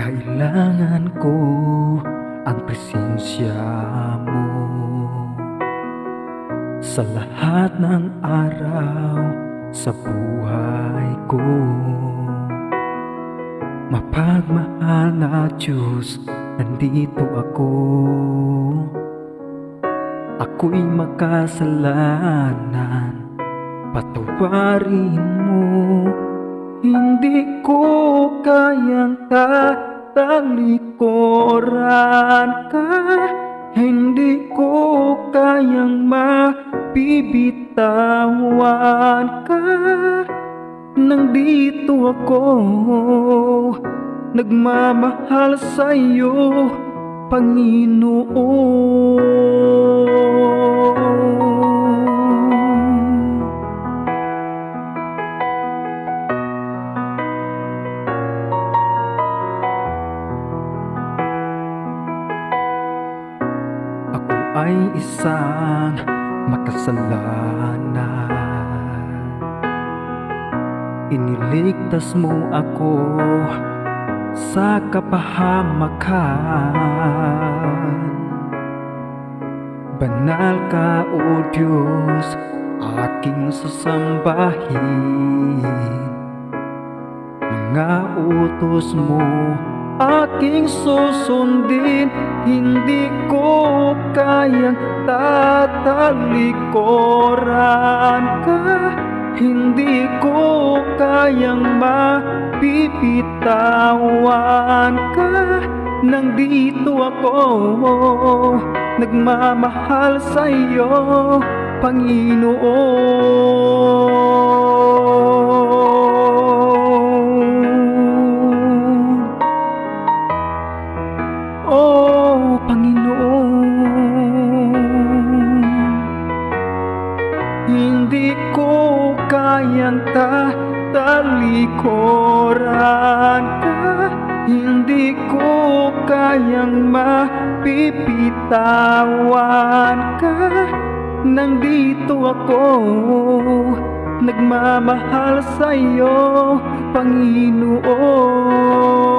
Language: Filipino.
Kailangan ko ang presensya mo sa lahat ng araw sa buhay ko. Mapagmahal na Diyos, nandito ako. Ako'y makasalanan, patawarin mo. Hindi ko kayang tatalikuran ka, hindi ko kayang mabibitawan ka. Nandito ako, nagmamahal sa'yo, Panginoon. Ako ay isang makasalanan, iniligtas mo ako sa kapahamakan. Banal ka, O Diyos, aking sasambahin. Mga utos mo aking susundin, hindi ko kayang tatalikuran ka, hindi ko kayang mabibitawan ka. Nandito ako, nagmamahal sa'yo, Panginoon. Oh, Panginoon, hindi ko kayang tatalikuran ka, hindi ko kayang mabibitawan ka. Nandito ako, nagmamahal sa'yo, Panginoon.